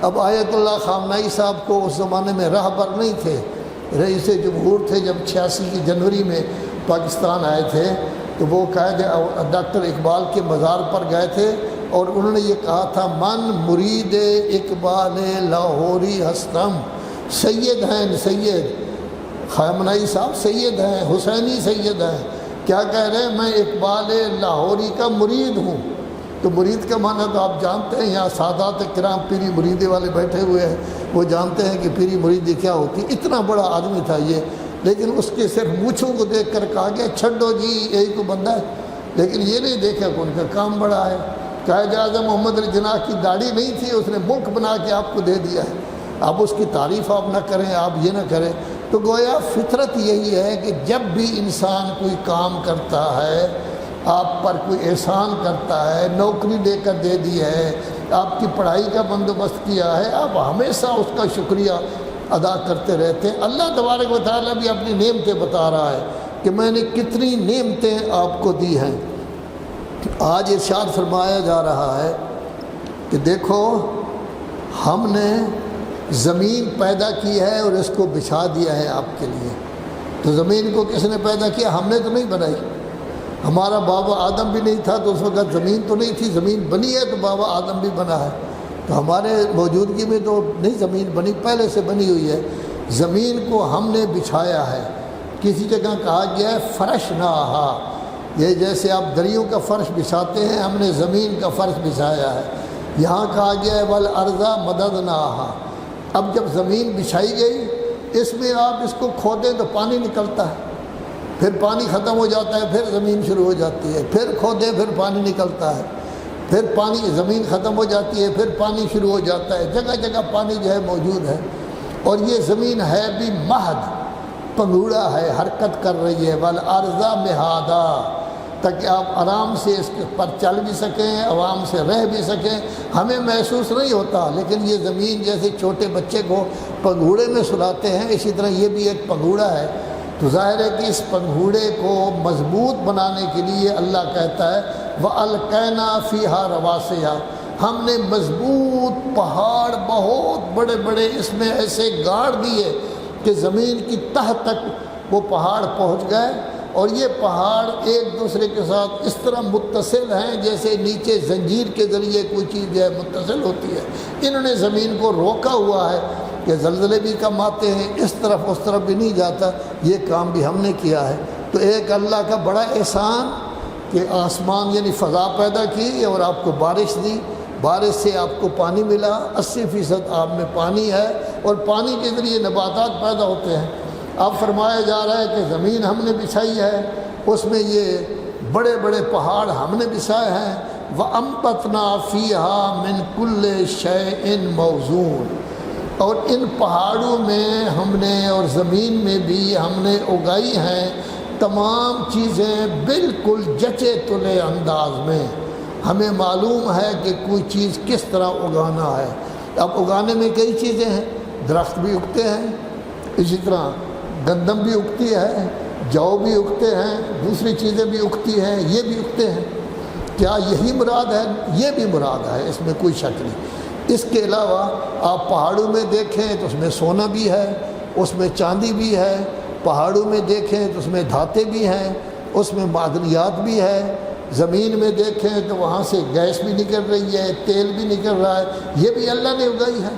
اب آیت اللہ خامنائی صاحب کو اس زمانے میں رہبر نہیں تھے، رئیس جمہور تھے۔ جب 86 کی جنوری میں پاکستان آئے تھے تو وہ قائد ڈاکٹر اقبال کے مزار پر گئے تھے اور انہوں نے یہ کہا تھا، من مرید اقبال لاہوری ہستم۔ سید ہیں، سید خامنائی صاحب سید ہیں، حسینی سید ہیں۔ کیا کہہ رہے ہیں؟ میں اقبال لاہوری کا مرید ہوں۔ تو مرید کا معنی تو آپ جانتے ہیں، یہاں سادات کرام پیری مریدی والے بیٹھے ہوئے ہیں، وہ جانتے ہیں کہ پیری مریدی کیا ہوتی ہے۔ اتنا بڑا آدمی تھا یہ، لیکن اس کے صرف مونچھوں کو دیکھ کر کہا گیا چھڈو جی یہی کو بندہ ہے، لیکن یہ نہیں دیکھا کہ ان کا کام بڑا ہے۔ قائد اعظم محمد علی جناح کی داڑھی نہیں تھی، اس نے ملک بنا کے آپ کو دے دیا ہے۔ اب اس کی تعریف آپ نہ کریں، آپ یہ نہ کریں۔ تو گویا فطرت یہی ہے کہ جب بھی انسان کوئی کام کرتا ہے، آپ پر کوئی احسان کرتا ہے، نوکری دے کر دے دی ہے، آپ کی پڑھائی کا بندوبست کیا ہے، آپ ہمیشہ اس کا شکریہ ادا کرتے رہتے ہیں۔ اللہ تبارک و تعالیٰ بھی اپنی نعمتیں بتا رہا ہے کہ میں نے کتنی نعمتیں آپ کو دی ہیں۔ آج ارشاد فرمایا جا رہا ہے کہ دیکھو ہم نے زمین پیدا کی ہے اور اس کو بچھا دیا ہے آپ کے لیے۔ تو زمین کو کس نے پیدا کیا؟ ہم نے تو نہیں بنائی۔ ہمارا بابا آدم بھی نہیں تھا تو اس وقت زمین تو نہیں تھی، زمین بنی ہے تو بابا آدم بھی بنا ہے۔ تو ہمارے موجودگی میں تو نہیں زمین بنی، پہلے سے بنی ہوئی ہے۔ زمین کو ہم نے بچھایا ہے۔ کسی جگہ کہا گیا ہے فرش نہا، یہ جیسے آپ دریوں کا فرش بچھاتے ہیں، ہم نے زمین کا فرش بچھایا ہے۔ یہاں کہا گیا ہے والارض مددناہا۔ اب جب زمین بچھائی گئی، اس میں آپ اس کو کھودیں تو پانی نکلتا ہے، پھر پانی ختم ہو جاتا ہے، پھر زمین شروع ہو جاتی ہے، پھر کھودیں پھر پانی نکلتا ہے، پھر پانی زمین ختم ہو جاتی ہے، پھر پانی شروع ہو جاتا ہے۔ جگہ جگہ پانی جو ہے موجود ہے، اور یہ زمین ہے بھی مہد، پنگھوڑا ہے، حرکت کر رہی ہے۔ والارض مہادا، تاکہ آپ آرام سے اس پر چل بھی سکیں، عوام سے رہ بھی سکیں۔ ہمیں محسوس نہیں ہوتا، لیکن یہ زمین جیسے چھوٹے بچے کو پنگھوڑے میں سلاتے ہیں، اسی طرح یہ بھی ایک پنگھوڑا ہے۔ تو ظاہر ہے کہ اس پنگھوڑے کو مضبوط بنانے کے لیے اللہ کہتا ہے وَأَلْقَيْنَا فِيهَا رَوَاسِيَ، ہم نے مضبوط پہاڑ بہت بڑے بڑے اس میں ایسے گاڑ دیے کہ زمین کی تہ تک وہ پہاڑ پہنچ گئے، اور یہ پہاڑ ایک دوسرے کے ساتھ اس طرح متصل ہیں جیسے نیچے زنجیر کے ذریعے کوئی چیز جو ہے متصل ہوتی ہے۔ انہوں نے زمین کو روکا ہوا ہے کہ زلزلے بھی کم آتے ہیں، اس طرف اس طرف بھی نہیں جاتا۔ یہ کام بھی ہم نے کیا ہے۔ تو ایک اللہ کا بڑا احسان کہ آسمان یعنی فضا پیدا کی اور آپ کو بارش دی، بارش سے آپ کو پانی ملا، 80% آپ میں پانی ہے، اور پانی کے ذریعے نباتات پیدا ہوتے ہیں۔ اب فرمایا جا رہا ہے کہ زمین ہم نے بچھائی ہے، اس میں یہ بڑے بڑے پہاڑ ہم نے بچھائے ہیں۔ وَأَنبَتْنَا فِيهَا مِن كُلِّ شَيْءٍ مَوْزُونٍ، اور ان پہاڑوں میں ہم نے اور زمین میں بھی ہم نے اگائی ہیں تمام چیزیں بالکل جچے تلے انداز میں۔ ہمیں معلوم ہے کہ کوئی چیز کس طرح اگانا ہے۔ اب اگانے میں کئی چیزیں ہیں، درخت بھی اگتے ہیں، اسی طرح گندم بھی اگتی ہے، جو بھی اگتے ہیں، دوسری چیزیں بھی اگتی ہیں، یہ بھی اگتے ہیں۔ کیا یہی مراد ہے؟ یہ بھی مراد ہے، اس میں کوئی شک نہیں۔ اس کے علاوہ آپ پہاڑوں میں دیکھیں تو اس میں سونا بھی ہے، اس میں چاندی بھی ہے، پہاڑوں میں دیکھیں تو اس میں دھاتیں بھی ہیں، اس میں معدنیات بھی ہے، زمین میں دیکھیں تو وہاں سے گیس بھی نکل رہی ہے، تیل بھی نکل رہا ہے، یہ بھی اللہ نے اگائی ہے۔